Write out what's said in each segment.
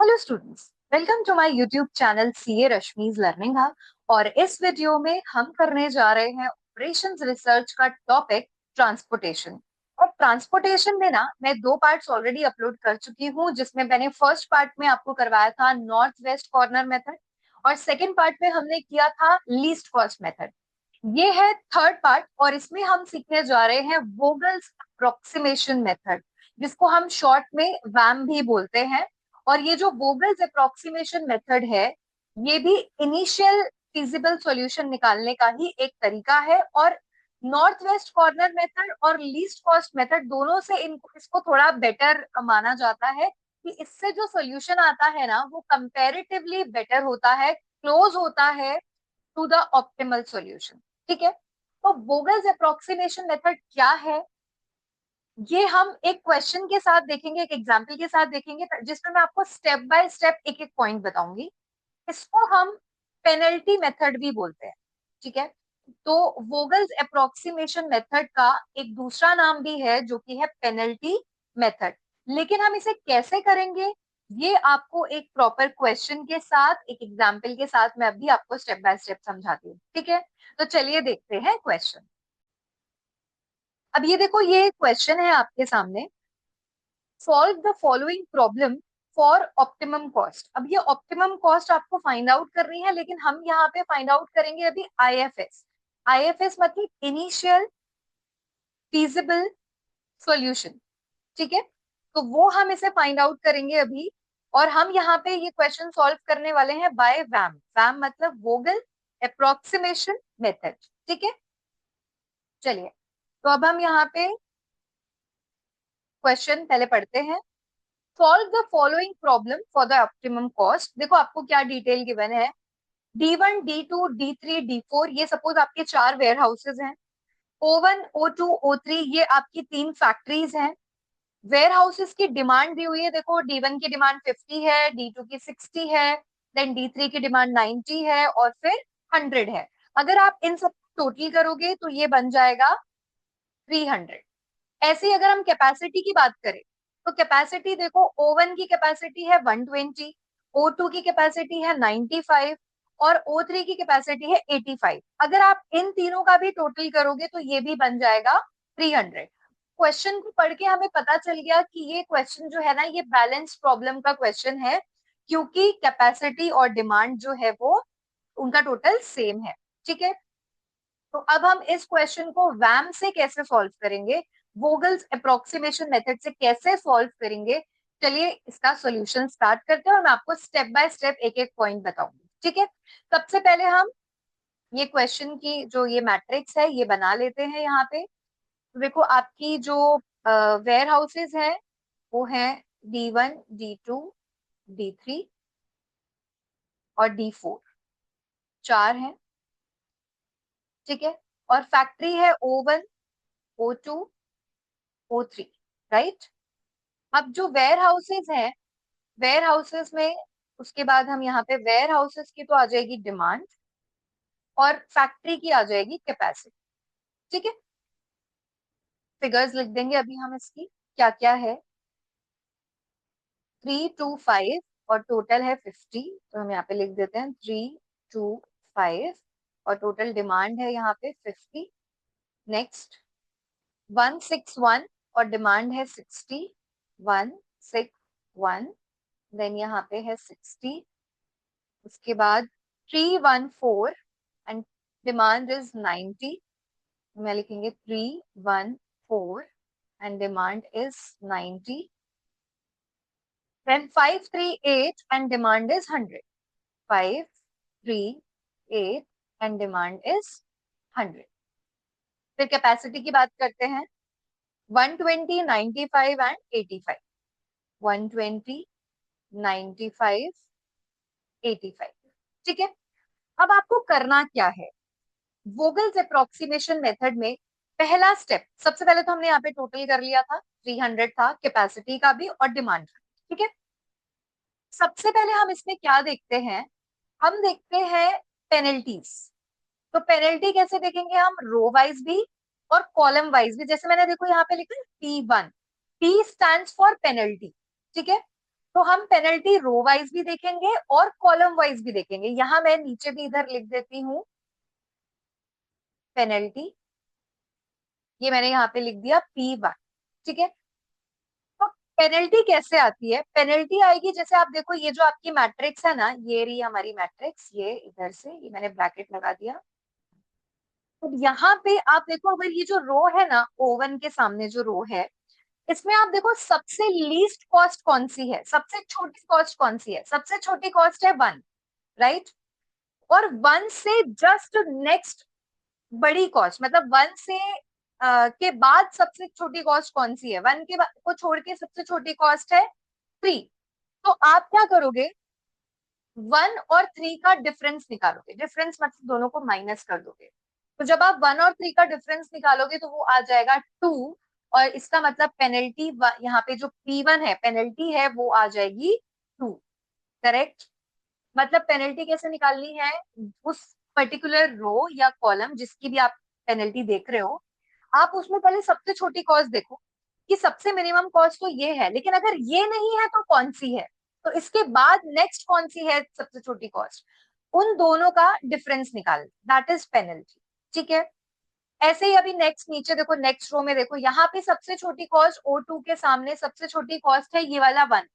Hello students, welcome to my YouTube channel CA Rashmi's learning hub. और इस video में हम करने जा रहे हैं ऑपरेशंस रिसर्च का टॉपिक ट्रांसपोर्टेशन। और ट्रांसपोर्टेशन में ना मैं दो पार्ट्स ऑलरेडी अपलोड कर चुकी हूँ, जिसमें मैंने फर्स्ट पार्ट में आपको करवाया था नॉर्थ वेस्ट कॉर्नर मेथड और सेकेंड पार्ट में हमने किया था लीस्ट कॉस्ट मेथड। ये है थर्ड पार्ट और इसमें हम सीखने जा रहे हैं वोगल्स अप्रोक्सीमेशन मेथड, जिसको हम शॉर्ट में वैम भी बोलते हैं। और ये जो वोगल्स अप्रोक्सीमेशन मेथड है, ये भी इनिशियल फिजिबल सॉल्यूशन निकालने का ही एक तरीका है। और नॉर्थ वेस्ट कॉर्नर मेथड और लीस्ट कॉस्ट मेथड दोनों से इसको थोड़ा बेटर माना जाता है कि इससे जो सॉल्यूशन आता है ना, वो कंपैरेटिवली बेटर होता है, क्लोज होता है टू द ऑप्टिमल सॉल्यूशन। ठीक है, तो वोगल्स अप्रोक्सीमेशन मेथड क्या है, ये हम एक क्वेश्चन के साथ देखेंगे, एक एग्जाम्पल के साथ देखेंगे, जिसमें मैं आपको स्टेप बाय स्टेप एक एक पॉइंट बताऊंगी। इसको हम पेनल्टी मेथड भी बोलते हैं। ठीक है, तो वोगल्स अप्रोक्सीमेशन मेथड का एक दूसरा नाम भी है जो कि है पेनल्टी मेथड। लेकिन हम इसे कैसे करेंगे, ये आपको एक प्रॉपर क्वेश्चन के साथ, एक एग्जाम्पल के साथ मैं अभी आपको स्टेप बाय स्टेप समझाती हूँ। ठीक है, तो चलिए देखते हैं क्वेश्चन। अब ये देखो, ये क्वेश्चन है आपके सामने। Solve the following problem for optimum cost. अब ये ऑप्टिमम कॉस्ट आपको फाइंड आउट करनी है, लेकिन हम यहाँ पे फाइंड आउट करेंगे अभी आईएफएस। आईएफएस मतलब इनिशियल फीजिबल सॉल्यूशन। ठीक है, तो वो हम इसे फाइंड आउट करेंगे अभी। और हम यहाँ पे ये क्वेश्चन सॉल्व करने वाले हैं बाय वैम। वैम मतलब वोगल अप्रोक्सीमेशन मेथड। ठीक है, चलिए, तो अब हम यहाँ पे क्वेश्चन पहले पढ़ते हैं। Solve the following problem for the optimum cost. देखो आपको क्या डिटेल गिवन है। D1, D2, D3, D4, ये सपोज आपके चार वेयर हाउसेज हैं। O1, O2, O3, ये आपकी तीन फैक्ट्रीज हैं। वेयर हाउसेस की डिमांड दी हुई है। देखो D1 की डिमांड 50 है, D2 की 60 है, देन D3 की डिमांड 90 है और फिर 100 है। अगर आप इन सब टोटल करोगे तो ये बन जाएगा 300। ऐसे ही अगर हम कैपेसिटी की बात करें, तो कैपेसिटी देखो, O1 की कैपेसिटी है 120, O2 की कैपेसिटी है 95 और O3 की कैपेसिटी है 85। अगर आप इन तीनों का भी टोटल करोगे तो ये भी बन जाएगा 300। क्वेश्चन को पढ़ के हमें पता चल गया कि ये क्वेश्चन जो है ना, ये बैलेंस प्रॉब्लम का क्वेश्चन है, क्योंकि कैपेसिटी और डिमांड जो है वो उनका टोटल सेम है। ठीक है, तो अब हम इस क्वेश्चन को वैम से कैसे सॉल्व करेंगे, वोगल्स अप्रोक्सीमेशन मेथड से कैसे सॉल्व करेंगे। चलिए इसका सॉल्यूशन स्टार्ट करते हैं और मैं आपको स्टेप बाय स्टेप एक एक पॉइंट बताऊंगी। ठीक है, सबसे पहले हम ये क्वेश्चन की जो ये मैट्रिक्स है ये बना लेते हैं यहाँ पे। तो देखो आपकी जो वेयर हाउसेज है वो है D1, D2, D3 और D4, चार हैं। ठीक है, और फैक्ट्री है O1, O2, O3, राइट। अब जो वेयर हाउसेस हैं, वेयर हाउसेस में उसके बाद हम यहाँ पे वेयर हाउसेस की तो आ जाएगी डिमांड और फैक्ट्री की आ जाएगी कैपेसिटी। ठीक है, फिगर्स लिख देंगे अभी हम इसकी क्या क्या है। 325 और टोटल है 50, तो हम यहाँ पे लिख देते हैं 325 और टोटल डिमांड है यहाँ पे 50। नेक्स्ट 161 और डिमांड है 60, 161, देन यहाँ पे है 60। उसके बाद 314 एंड डिमांड इज 90, मैं लिखेंगे 314 and demand is 90। Then 538 and demand is 100, 538 and demand is 100। फिर कैपेसिटी की बात करते हैं। 120, 95 एंड 85, 120, 95, 85। ठीक है, अब आपको करना क्या है, वोगल्स अप्रोक्सीमेशन मेथड में पहला स्टेप, सबसे पहले तो हमने यहाँ पे टोटल कर लिया था, 300 था कैपेसिटी का भी और डिमांड का। ठीक है, सबसे पहले हम इसमें क्या देखते हैं, हम देखते हैं पेनल्टीज। तो पेनल्टी कैसे देखेंगे हम, रो वाइज भी और कॉलम वाइज भी। जैसे मैंने देखो यहाँ पे लिखा है P1, P stands for penalty. ठीक है, तो हम पेनल्टी रो वाइज भी देखेंगे और कॉलम वाइज भी देखेंगे। यहां मैं नीचे भी इधर लिख देती हूँ पेनल्टी, ये मैंने यहाँ पे लिख दिया P1। ठीक है, तो पेनल्टी कैसे आती है? पेनल्टी आएगी, जैसे आप देखो ये जो आपकी मैट्रिक्स है ना, ये रही हमारी मैट्रिक्स, ये इधर से ये मैंने ब्रैकेट लगा दिया। तो यहाँ पे आप देखो, अगर ये जो रो है ना, O1 के सामने जो रो है, इसमें आप देखो सबसे लीस्ट कॉस्ट कौन सी है, सबसे छोटी कॉस्ट कौन सी है? सबसे छोटी कॉस्ट है 1, राइट। और 1 से जस्ट नेक्स्ट बड़ी कॉस्ट, मतलब 1 से के बाद सबसे छोटी कॉस्ट कौन सी है? 1 के को छोड़ के सबसे छोटी कॉस्ट है 3। तो आप क्या करोगे, 1 और 3 का डिफरेंस निकालोगे। डिफरेंस मतलब दोनों को माइनस कर दोगे। तो जब आप 1 और 3 का डिफरेंस निकालोगे तो वो आ जाएगा 2। और इसका मतलब पेनल्टी, यहाँ पे जो P1 है पेनल्टी है, वो आ जाएगी 2। करेक्ट। मतलब पेनल्टी कैसे निकालनी है? उस पर्टिकुलर रो या कॉलम जिसकी भी आप पेनल्टी देख रहे हो, आप उसमें पहले सबसे छोटी कॉस्ट देखो कि सबसे मिनिमम कॉस्ट तो ये है, लेकिन अगर ये नहीं है तो कौन सी है, तो इसके बाद नेक्स्ट कौन सी है सबसे छोटी कॉस्ट, उन दोनों का डिफरेंस निकाल, दैट इज पेनल्टी। ठीक है। ऐसे ही अभी नेक्स्ट नीचे देखो, नेक्स्ट रो में देखो, यहाँ पे सबसे छोटी कॉस्ट O2 के सामने सबसे छोटी कॉस्ट है ये वाला 1।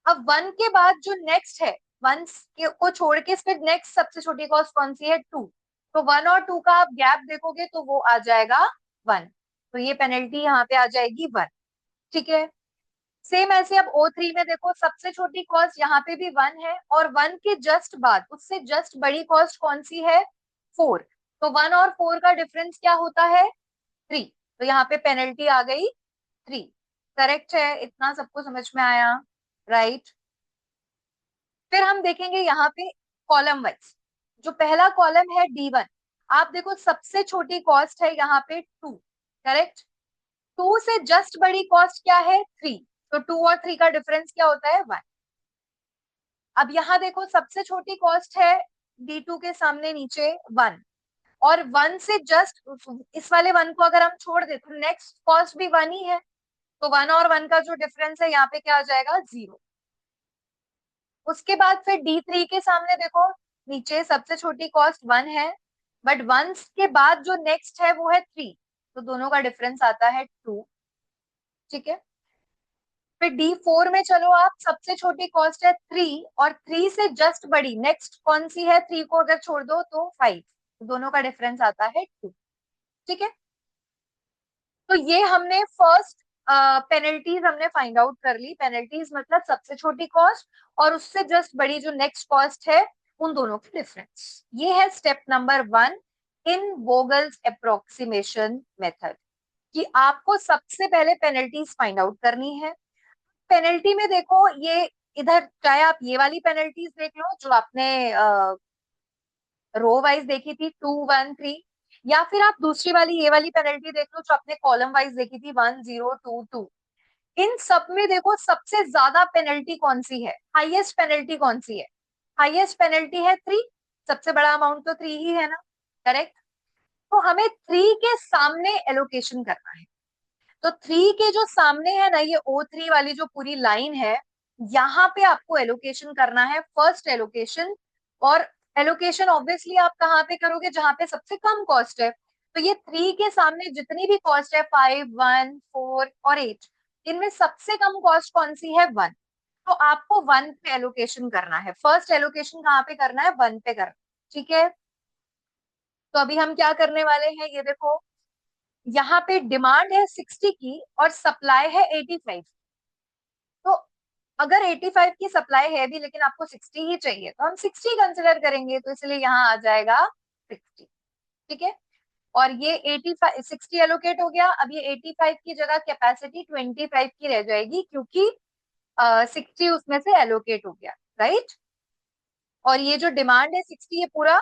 अब 1 के बाद जो नेक्स्ट है, 1 को छोड़ के फिर नेक्स्ट सबसे छोटी कॉस्ट कौन सी है? 2। तो 1 और 2 का आप गैप देखोगे तो वो आ जाएगा 1। तो ये पेनल्टी यहाँ पे आ जाएगी 1। ठीक है। सेम ऐसे अब O3 में देखो, सबसे छोटी कॉस्ट यहाँ पे भी 1 है, और 1 के जस्ट बाद उससे जस्ट बड़ी कॉस्ट कौन सी है? 4। तो 1 और 4 का डिफरेंस क्या होता है? 3। तो यहाँ पे पेनल्टी आ गई 3। करेक्ट है? इतना सबको समझ में आया? राइट। फिर हम देखेंगे यहाँ पे कॉलम वाइज। जो पहला कॉलम है D1, आप देखो सबसे छोटी कॉस्ट है यहाँ पे 2। करेक्ट। 2 से जस्ट बड़ी कॉस्ट क्या है? 3। तो 2 और 3 का डिफरेंस क्या होता है? 1। अब यहाँ देखो सबसे छोटी कॉस्ट है D2 के सामने नीचे 1, और 1 से जस्ट इस वाले 1 को अगर हम छोड़ दे तो नेक्स्ट कॉस्ट भी 1 ही है। तो 1 और 1 का जो डिफरेंस है यहाँ पे क्या आ जाएगा? 0। उसके बाद फिर D3 के सामने देखो, नीचे सबसे छोटी कॉस्ट 1 है, बट 1 के बाद जो नेक्स्ट है वो है 3। तो दोनों का डिफरेंस आता है 2। ठीक है। फिर D4 में चलो, आप सबसे छोटी कॉस्ट है 3, और 3 से जस्ट बड़ी नेक्स्ट कौन सी है? 3 को अगर छोड़ दो तो 5। तो दोनों का डिफरेंस आता है 2। ठीक है। तो ये हमने फर्स्ट पेनल्टीज हमने फाइंड आउट कर ली। पेनल्टीज मतलब सबसे छोटी कॉस्ट और उससे जस्ट बड़ी जो नेक्स्ट कॉस्ट है, उन दोनों के डिफरेंस। ये है स्टेप नंबर 1 इन वोगल्स अप्रोक्सीमेशन मेथड, कि आपको सबसे पहले पेनल्टीज फाइंड आउट करनी है। पेनल्टी में देखो, ये इधर चाहे आप ये वाली पेनल्टीज देख लो जो आपने रो वाइज देखी थी 2 1 3, या फिर आप दूसरी वाली ये वाली पेनल्टी देख लो जो आपने कॉलम वाइज देखी थी 1 0 2 2। इन सब में देखो सबसे ज्यादा पेनल्टी कौन सी है, हाईएस्ट पेनल्टी कौन सी है? हाईएस्ट पेनल्टी है 3। सबसे बड़ा अमाउंट तो 3 ही है ना। करेक्ट। तो हमें 3 के सामने एलोकेशन करना है। तो 3 के जो सामने है ना, ये O3 वाली जो पूरी लाइन है, यहाँ पे आपको एलोकेशन करना है, फर्स्ट एलोकेशन। और एलोकेशन ऑब्वियसली आप कहाँ पे करोगे? जहां पे सबसे कम कॉस्ट है। तो ये 3 के सामने जितनी भी कॉस्ट है, 5 1 4 और 8, इनमें सबसे कम कॉस्ट कौन सी है? 1। तो आपको 1 पे एलोकेशन करना है। फर्स्ट एलोकेशन कहाँ पे करना है? 1 पे करना है। ठीक है। तो अभी हम क्या करने वाले हैं, ये देखो, यहाँ पे डिमांड है 60 की और सप्लाई है 85। तो अगर 85 की सप्लाई है भी लेकिन आपको 60 ही चाहिए, तो हम 60 कंसिडर करेंगे, तो इसलिए यहाँ आ जाएगा 60। ठीक है। और ये 85 60 एलोकेट हो गया। अब ये 85 की जगह कैपेसिटी 25 की रह जाएगी, क्योंकि 60 उसमें से एलोकेट हो गया, राइट। और ये जो डिमांड है 60, ये पूरा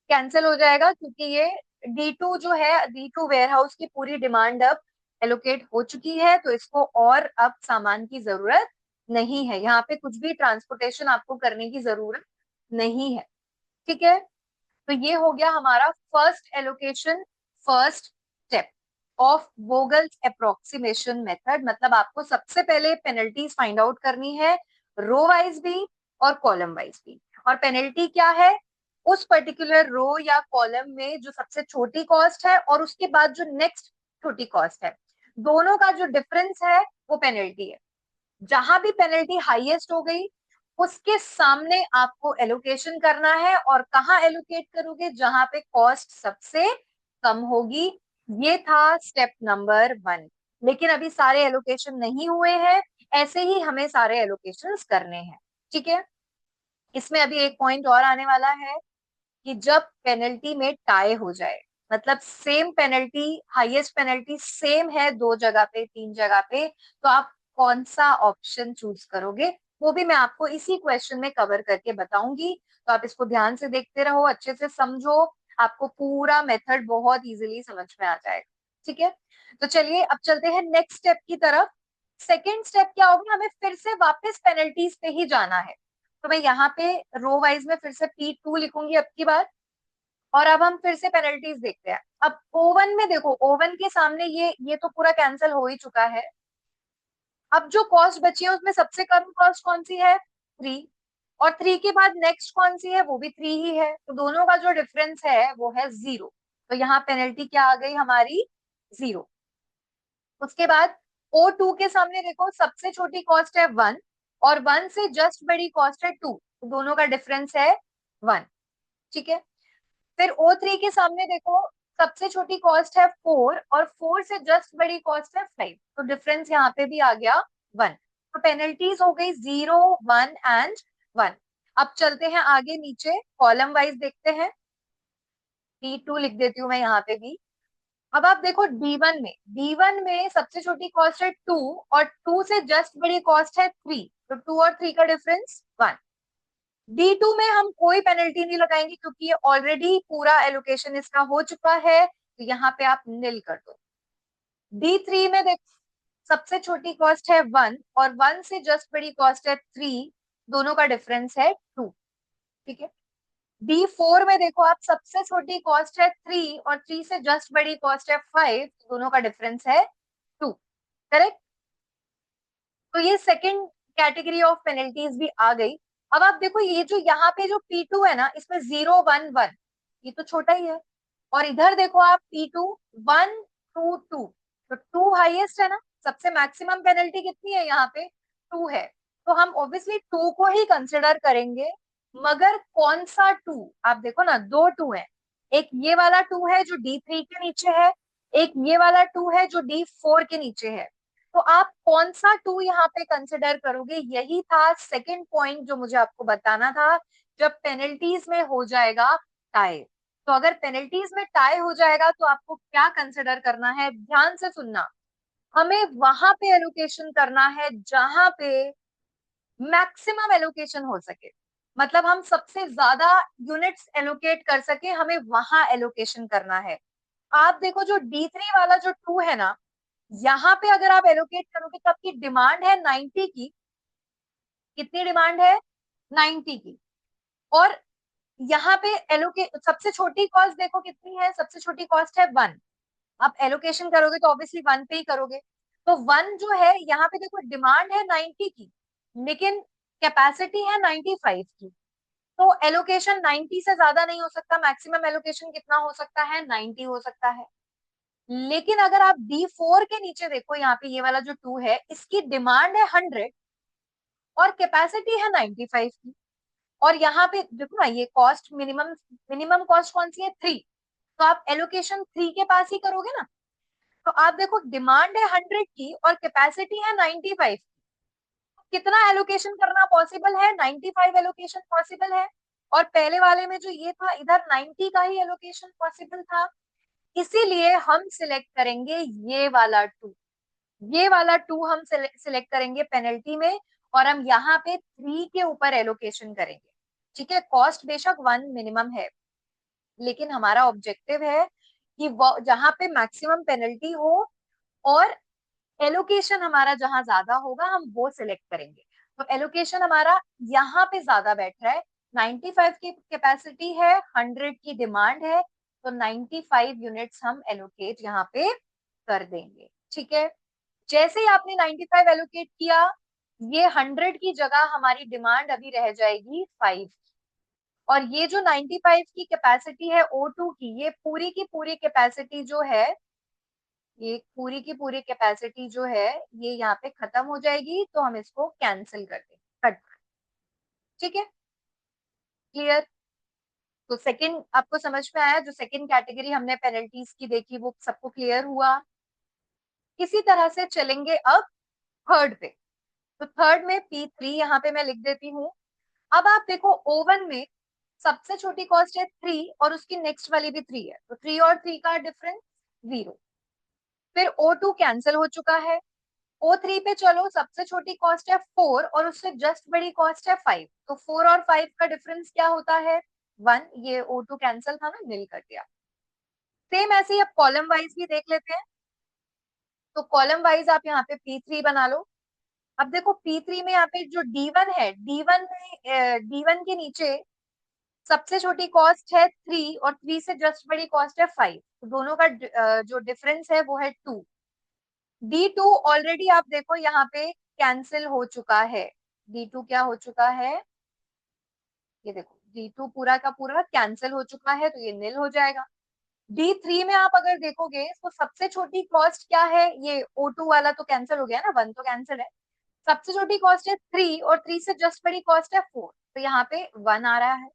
कैंसिल हो जाएगा, क्योंकि ये D2 जो है, D2 वेयर हाउस की पूरी डिमांड अब एलोकेट हो चुकी है, तो इसको और अब सामान की जरूरत नहीं है। यहाँ पे कुछ भी ट्रांसपोर्टेशन आपको करने की जरूरत नहीं है। ठीक है। तो ये हो गया हमारा first allocation, first step. Of Vogel's approximation method, मतलब आपको सबसे पहले पेनल्टीज फाइंड आउट करनी है, रो वाइज भी और कॉलम वाइज भी। और पेनल्टी क्या है, उस पर्टिकुलर रो या कॉलम में जो सबसे छोटी कॉस्ट है और उसके बाद जो नेक्स्ट छोटी कॉस्ट है, दोनों का जो डिफरेंस है वो पेनल्टी है। जहां भी पेनल्टी हाईएस्ट हो गई उसके सामने आपको एलोकेशन करना है, और कहाँ एलोकेट करोगे, जहां पे कॉस्ट सबसे कम होगी। ये था स्टेप नंबर 1। लेकिन अभी सारे एलोकेशन नहीं हुए हैं, ऐसे ही हमें सारे एलोकेशंस करने हैं। ठीक है, इसमें अभी एक पॉइंट और आने वाला है कि जब पेनल्टी में टाई हो जाए, मतलब same penalty, highest penalty same है दो जगह पे, तीन जगह पे, तो आप कौन सा ऑप्शन चूज करोगे, वो भी मैं आपको इसी क्वेश्चन में कवर करके बताऊंगी। तो आप इसको ध्यान से देखते रहो, अच्छे से समझो, आपको पूरा मेथड बहुत इजीली समझ में आ जाएगा। ठीक है, तो चलिए अब चलते हैं नेक्स्ट स्टेप की तरफ। सेकेंड स्टेप क्या होगा, हमें फिर से वापस पेनल्टीज पे ही जाना है। तो मैं यहाँ पे रो वाइज में फिर से P2 लिखूंगी अब की बार, और अब हम फिर से पेनल्टीज देखते हैं। अब ओवन में देखो, ओवन के सामने ये तो पूरा कैंसिल हो ही चुका है। अब जो कॉस्ट बची है उसमें सबसे कम कॉस्ट कौन सी है, 3, और 3 के बाद नेक्स्ट कौन सी है, वो भी 3 ही है, तो दोनों का जो डिफरेंस है वो है 0। तो यहाँ पेनल्टी क्या आ गई हमारी, 0। उसके बाद O2 के सामने देखो, सबसे छोटी कॉस्ट है 1 और 1 से जस्ट बड़ी कॉस्ट है 2, तो दोनों का डिफरेंस है 1। ठीक है, फिर O3 के सामने देखो, सबसे छोटी कॉस्ट है 4 और 4 से जस्ट बड़ी कॉस्ट है 5, तो डिफरेंस यहाँ पे भी आ गया 1। तो पेनल्टीज हो गई 0, 1 एंड 1। अब चलते हैं आगे नीचे, कॉलम वाइज देखते हैं। D2 लिख देती हूँ मैं यहाँ पे भी। अब आप देखो D1 में सबसे छोटी कॉस्ट है 2 और 2 से जस्ट बड़ी कॉस्ट है 3, तो 2 और 3 का डिफरेंस 1। D2 में हम कोई पेनल्टी नहीं लगाएंगे क्योंकि ये ऑलरेडी पूरा एलोकेशन इसका हो चुका है, तो यहाँ पे आप नील कर दो। D3 में देख, सबसे छोटी कॉस्ट है 1 और 1 से जस्ट बड़ी कॉस्ट है 3, दोनों का डिफरेंस है 2। ठीक है, D4 में देखो आप, सबसे छोटी कॉस्ट है 3 और 3 से जस्ट बड़ी कॉस्ट है 5, दोनों का डिफरेंस है 2। करेक्ट, तो ये सेकंड कैटेगरी ऑफ पेनल्टीज भी आ गई। अब आप देखो, ये जो यहाँ पे जो P2 है ना, इसमें 0, 1, 1, ये तो छोटा ही है। और इधर देखो आप P2 1, 2, 2, तो 2 हाईएस्ट है ना, सबसे मैक्सिमम पेनल्टी कितनी है यहाँ पे, 2 है, तो हम ऑब्वियसली 2 को ही कंसिडर करेंगे। मगर कौन सा 2, आप देखो ना, दो 2 है, एक ये वाला 2 है जो D3 के नीचे है, एक ये वाला 2 है जो D4 के नीचे है। तो आप कौन सा 2 यहाँ पे कंसिडर करोगे, यही था सेकंड पॉइंट जो मुझे आपको बताना था। जब पेनल्टीज में हो जाएगा टाई, तो अगर पेनल्टीज में टाई हो जाएगा तो आपको क्या कंसिडर करना है, ध्यान से सुनना। हमें वहां पे एलोकेशन करना है जहां पे मैक्सिमम एलोकेशन हो सके, मतलब हम सबसे ज्यादा यूनिट्स एलोकेट कर सके, हमें वहां एलोकेशन करना है। आप देखो जो D3 वाला जो 2 है ना, यहाँ पे अगर आप एलोकेट करोगे तो आपकी डिमांड है 90 की। कितनी डिमांड है, 90 की। और यहाँ पे एलोकेट, सबसे छोटी कॉस्ट देखो कितनी है, सबसे छोटी कॉस्ट है 1। आप एलोकेशन करोगे तो ऑब्वियसली 1 पे ही करोगे। तो 1 जो है यहाँ पे देखो, डिमांड है 90 की लेकिन कैपेसिटी है 95 की, तो एलोकेशन 90 से ज्यादा नहीं हो सकता। मैक्सिमम एलोकेशन कितना हो सकता है, 90 हो सकता है। लेकिन अगर आप D4 के नीचे देखो, यहाँ पे ये वाला जो 2 है, इसकी डिमांड है 100 और कैपेसिटी है 95 की। और यहाँ पे देखो ना, ये कॉस्ट मिनिमम, मिनिमम कॉस्ट कौन सी है, 3, तो आप एलोकेशन 3 के पास ही करोगे ना। तो आप देखो, डिमांड है 100 की और कैपेसिटी है 95, कितना एलोकेशन करना पॉसिबल है, 95 एलोकेशन पॉसिबल है। और पहले वाले में जो ये था, इधर 90 का ही एलोकेशन पॉसिबल था। इसीलिए हम सिलेक्ट करेंगे ये वाला 2, ये वाला 2 हम सिलेक्ट करेंगे पेनल्टी में, और हम यहाँ पे 3 के ऊपर एलोकेशन करेंगे। ठीक है, कॉस्ट बेशक 1 मिनिमम है, लेकिन हमारा ऑब्जेक्टिव है कि वो जहां पे मैक्सिमम पेनल्टी हो और एलोकेशन हमारा जहां ज्यादा होगा, हम वो सिलेक्ट करेंगे। तो एलोकेशन हमारा यहाँ पे ज्यादा बैठ रहा है, 95 की कैपेसिटी है, 100 की डिमांड है, तो 95 यूनिट्स हम एलोकेट यहाँ पे कर देंगे। ठीक है, जैसे ही आपने 95 एलोकेट किया, ये 100 की जगह हमारी डिमांड अभी रह जाएगी 5। और ये जो 95 की कैपेसिटी है O2 की, ये पूरी की पूरी कैपेसिटी जो है, ये पूरी की पूरी कैपेसिटी जो है, ये यहाँ पे खत्म हो जाएगी, तो हम इसको कैंसिल कर देंगे, कट। ठीक है, क्लियर। तो सेकंड आपको समझ में आया, जो सेकंड कैटेगरी हमने पेनल्टीज की देखी वो सबको क्लियर हुआ। इसी तरह से चलेंगे अब थर्ड पे। तो थर्ड में P3 यहाँ पे मैं लिख देती हूँ। अब आप देखो O1 में सबसे छोटी कॉस्ट है 3 और उसकी नेक्स्ट वाली भी 3 है, तो 3 और 3 का डिफरेंस 0। फिर O2 कैंसिल हो चुका है। O3 पे चलो, सबसे छोटी कॉस्ट है 4 और उससे जस्ट बड़ी कॉस्ट है 5, तो 4 और 5 का डिफरेंस क्या होता है, 1। ये O2 कैंसिल था, मैं निल कर दिया। सेम ऐसे ही अब कॉलम वाइज भी देख लेते हैं। तो कॉलम वाइज आप यहाँ पे P3 बना लो। अब देखो P3 में यहाँ पे जो D1 है, D1 में D1 के नीचे सबसे छोटी कॉस्ट है 3 और 3 से जस्ट बड़ी कॉस्ट है 5, तो दोनों का जो डिफरेंस है वो है 2। D2 ऑलरेडी आप देखो यहाँ पे कैंसिल हो चुका है। D2 क्या हो चुका है, ये देखो D2 पूरा का पूरा कैंसिल हो चुका है, तो ये निल हो जाएगा। D3 में आप अगर देखोगे तो सबसे छोटी कॉस्ट क्या है, ये O2 वाला तो कैंसिल हो गया ना, 1 तो कैंसिल है। सबसे छोटी कॉस्ट है 3 और 3 से जस्ट बड़ी कॉस्ट है 4, तो यहाँ पे 1 आ रहा है।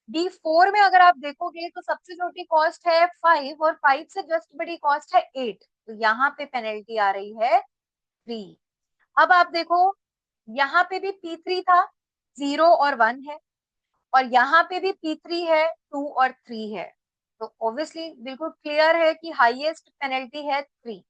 D4 में अगर आप देखोगे तो सबसे छोटी कॉस्ट है 5 और 5 से जस्ट बड़ी कॉस्ट है 8, तो यहाँ पे पेनल्टी आ रही है 3। अब आप देखो, यहाँ पे भी P3 था, 0 और 1 है, और यहाँ पे भी P3 है, 2 और 3 है, तो ऑब्वियसली बिल्कुल क्लियर है कि हाईएस्ट पेनल्टी है 3।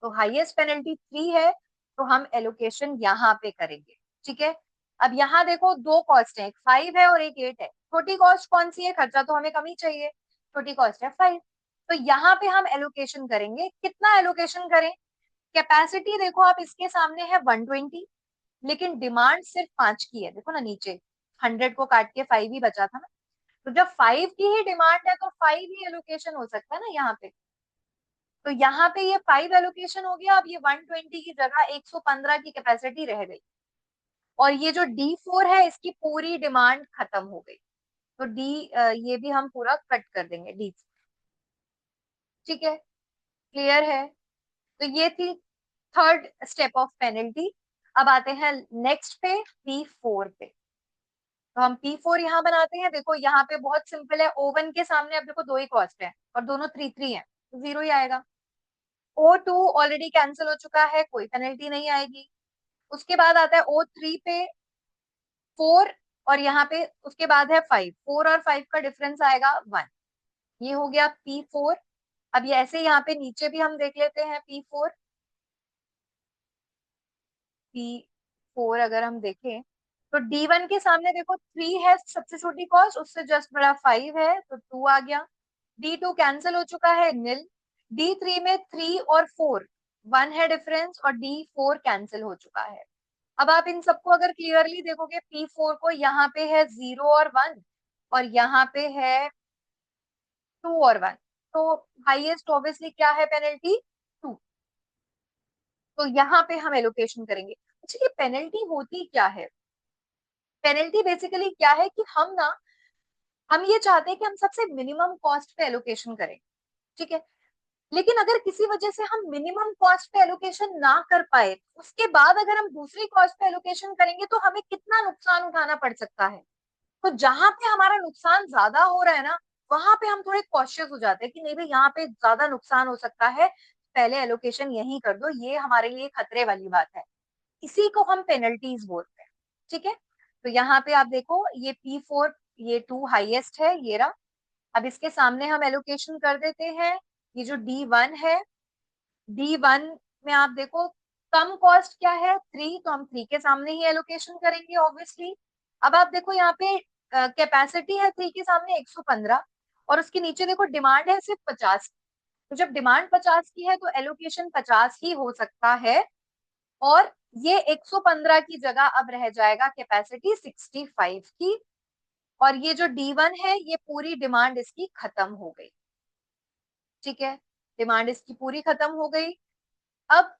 तो हाईएस्ट पेनल्टी 3 है, तो हम एलोकेशन यहाँ पे करेंगे। ठीक है, अब यहाँ देखो दो कॉस्ट है, एक 5 है और एक 8 है। छोटी कॉस्ट कौन सी है, खर्चा तो हमें कम ही चाहिए, छोटी कॉस्ट है 5। तो यहाँ पे हम एलोकेशन करेंगे। कितना एलोकेशन करें, कैपेसिटी देखो आप इसके सामने है 120, लेकिन डिमांड सिर्फ 5 की है, देखो ना नीचे 100 को काट के 5 ही बचा था ना। तो जब 5 की ही डिमांड है तो 5 ही एलोकेशन हो सकता है ना यहाँ पे। तो यहाँ पे ये 5 एलोकेशन हो गया। अब ये 120 की जगह 115 की कैपेसिटी रह गई, और ये जो D4 है इसकी पूरी डिमांड खत्म हो गई, तो ये भी हम पूरा कट कर देंगे D4। ठीक है, क्लियर है। तो ये थी थर्ड स्टेप ऑफ पेनल्टी। अब आते हैं नेक्स्ट पे, P4 पे। तो हम P4 यहाँ बनाते हैं। देखो यहाँ पे बहुत सिंपल है, O1 के सामने अब देखो दो ही कॉस्ट है और दोनों 3 है, तो 0 ही आएगा। O2 ऑलरेडी कैंसिल हो चुका है, कोई पेनल्टी नहीं आएगी। उसके बाद आता है O3 पे 4, और यहाँ पे उसके बाद है 5। 4 और 5 का डिफरेंस आएगा 1। ये हो गया P4। अब ये ऐसे यहाँ पे नीचे भी हम देख लेते हैं P4। P4 अगर हम देखें तो D1 के सामने देखो 3 है सबसे छोटी कॉस्ट, उससे जस्ट बड़ा 5 है, तो 2 आ गया। D2 कैंसिल हो चुका है, निल। D3 में 3 और 4, 1 है डिफरेंस, और D4 कैंसिल हो चुका है। अब आप इन सबको अगर क्लियरली देखोगे, P4 को यहाँ पे है 0 और 1, और यहाँ पे है 2 और 1, तो हाईएस्ट ऑब्वियसली क्या है पेनल्टी, 2। तो यहाँ पे हम एलोकेशन करेंगे। अच्छा, ये पेनल्टी होती क्या है, पेनल्टी बेसिकली क्या है कि हम ये चाहते हैं कि हम सबसे मिनिमम कॉस्ट पे एलोकेशन करें। ठीक है, लेकिन अगर किसी वजह से हम मिनिमम कॉस्ट पे एलोकेशन ना कर पाए, उसके बाद अगर हम दूसरी कॉस्ट पे एलोकेशन करेंगे तो हमें कितना नुकसान उठाना पड़ सकता है। तो जहां पे हमारा नुकसान ज्यादा हो रहा है ना, वहां पे हम थोड़े कॉशियस हो जाते हैं कि नहीं भाई यहाँ पे ज्यादा नुकसान हो सकता है, पहले एलोकेशन यहीं कर दो, ये हमारे लिए खतरे वाली बात है। इसी को हम पेनल्टीज बोलते हैं। ठीक है, तो यहाँ पे आप देखो ये P4, ये 2 हाईएस्ट है, ये रहा। अब इसके सामने हम एलोकेशन कर देते हैं। ये जो D1 है, D1 में आप देखो कम कॉस्ट क्या है, 3, तो हम 3 के सामने ही एलोकेशन करेंगे ऑब्वियसली। अब आप देखो यहाँ पे कैपेसिटी है 3 के सामने 115, और उसके नीचे देखो डिमांड है सिर्फ 50। तो जब डिमांड 50 की है तो एलोकेशन 50 ही हो सकता है, और ये 115 की जगह अब रह जाएगा कैपेसिटी 65 की, और ये जो D1 है ये पूरी डिमांड इसकी खत्म हो गई। ठीक है, डिमांड इसकी पूरी खत्म हो गई। अब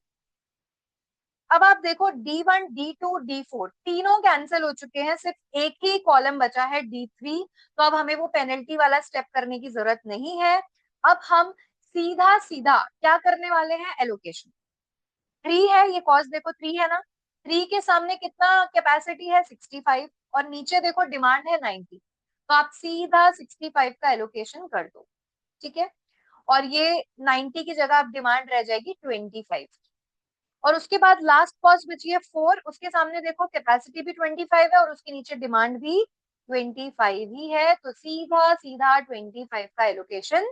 आप देखो D1, D2, D4 तीनों कैंसिल हो चुके हैं, सिर्फ एक ही कॉलम बचा है D3। तो अब हमें वो पेनल्टी वाला स्टेप करने की जरूरत नहीं है। अब हम सीधा सीधा क्या करने वाले हैं, एलोकेशन। 3 है ये कॉस्ट, देखो 3 है ना, 3 के सामने कितना कैपेसिटी है, 65, और नीचे देखो डिमांड है 90। तो आप सीधा 65 का एलोकेशन कर दो, ठीक है। और ये 90 की जगह अब डिमांड रह जाएगी 25। और उसके बाद लास्ट कॉस्ट बची है 4, उसके सामने देखो कैपेसिटी भी 25 है और उसके नीचे डिमांड भी 25 ही है, तो सीधा सीधा 25 का एलोकेशन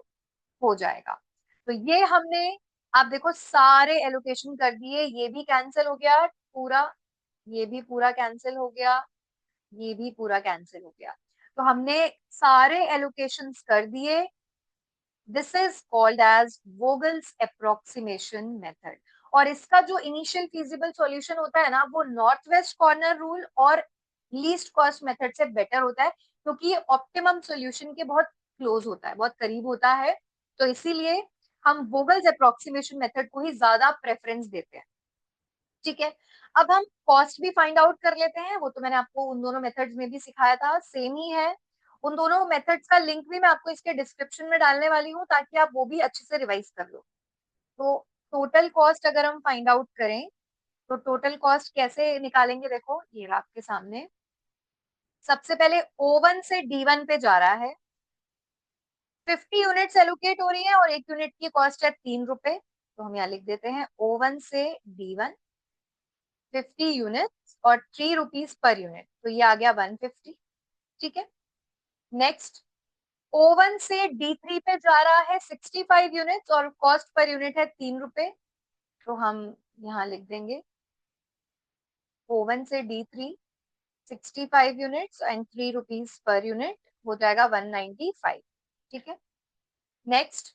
हो जाएगा। तो ये हमने, आप देखो सारे एलोकेशन कर दिए, ये भी कैंसिल हो गया पूरा, ये भी पूरा कैंसिल हो गया, ये भी पूरा कैंसिल हो गया। तो हमने सारे एलोकेशंस कर दिए। This is called as Vogel's approximation method. और इसका जो इनिशियल फिजिबल सॉल्यूशन होता है ना, वो नॉर्थ वेस्ट कॉर्नर रूल और लीस्ट कॉस्ट मेथड से बेटर होता है, क्योंकि ये ऑप्टिमम सॉल्यूशन के बहुत क्लोज होता है, बहुत करीब होता है। तो इसीलिए हम वोगल्स अप्रोक्सीमेशन मेथड को ही ज्यादा प्रेफरेंस देते हैं, ठीक है। अब हम कॉस्ट भी फाइंड आउट कर लेते हैं, वो तो मैंने आपको उन दोनों मेथड्स में भी सिखाया था, सेम ही है। उन दोनों मेथड्स का लिंक भी मैं आपको इसके डिस्क्रिप्शन में डालने वाली हूँ, ताकि आप वो भी अच्छे से रिवाइज कर लो। तो टोटल कॉस्ट अगर हम फाइंड आउट करें, तो टोटल कॉस्ट कैसे निकालेंगे, देखो ये रहा आपके सामने। सबसे पहले O1 से D1 पे जा रहा है, 50 यूनिट्स एलोकेट हो रही है और एक यूनिट की कॉस्ट है 3 रुपए। तो हम यहाँ लिख देते हैं O1 से D1 50 यूनिट्स और 3 रुपीज पर यूनिट, तो ये आ गया 150, ठीक है। नेक्स्ट O1 से D3 पे जा रहा है 65 यूनिट्स और कॉस्ट पर यूनिट है 3 रुपए। तो हम यहाँ लिख देंगे O1 से D3 65 units and 3 rupees per unit, हो जाएगा 195, ठीक है। नेक्स्ट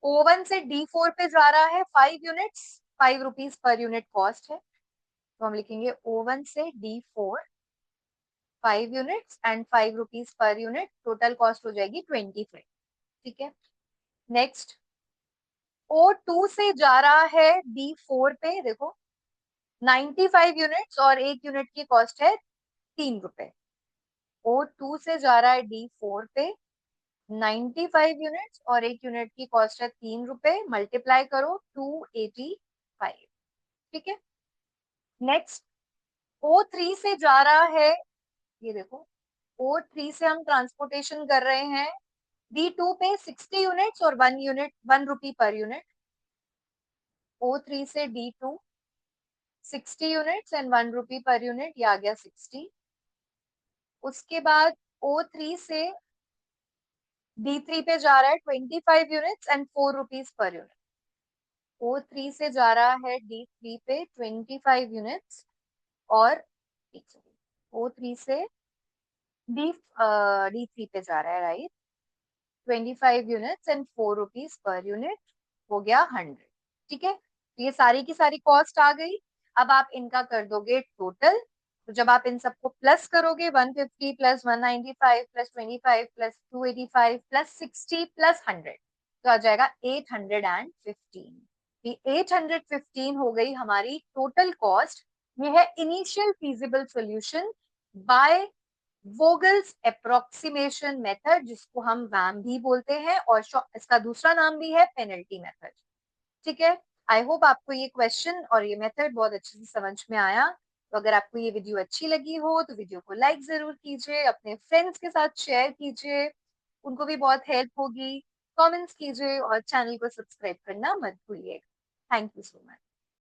O1 से D4 पे जा रहा है 5 units, 5 rupees per unit cost है। तो हम लिखेंगे O1 से D4 5 units and 5 rupees per unit, total cost हो जाएगी 25, ठीक है। नेक्स्ट O2 से जा रहा है D4 पे, देखो 95 यूनिट्स और एक यूनिट की कॉस्ट है 3 रुपए। O2 से जा रहा है D4 पे 95 यूनिट्स और एक यूनिट की कॉस्ट है 3 रुपए, मल्टीप्लाई करो 285, ठीक है। नेक्स्ट O3 से जा रहा है, ये देखो O3 से हम ट्रांसपोर्टेशन कर रहे हैं D2 पे 60 यूनिट्स और 1 यूनिट 1 रुपी पर यूनिट। O3 से D2 60 units and 1 rupee per unit, ये आ गया 60। उसके बाद O3 से D3 पे जा रहा है 25 units and 4 rupees per unit. O3 से जा रहा है D3 पे 25 यूनिट्स और O3 से D3 पे जा रहा है, right, 25 units and 4 rupees per unit, हो गया 100, ठीक है। तो ये सारी की सारी कॉस्ट आ गई। अब आप इनका कर दोगे टोटल। तो जब आप इन सबको प्लस करोगे, 150 plus 195 plus 25 plus 285 plus 60 plus 100, तो आ जाएगा 815। ये 815 हो गई हमारी टोटल कॉस्ट। ये है initial feasible solution by Vogel's approximation method, जिसको हम वैम भी बोलते हैं, और इसका दूसरा नाम भी है पेनल्टी मेथड, ठीक है। आई होप आपको ये क्वेश्चन और ये मेथड बहुत अच्छे से समझ में आया। तो अगर आपको ये वीडियो अच्छी लगी हो तो वीडियो को लाइक जरूर कीजिए, अपने फ्रेंड्स के साथ शेयर कीजिए, उनको भी बहुत हेल्प होगी। कमेंट्स कीजिए और चैनल को सब्सक्राइब करना मत भूलिएगा। Thank you so much.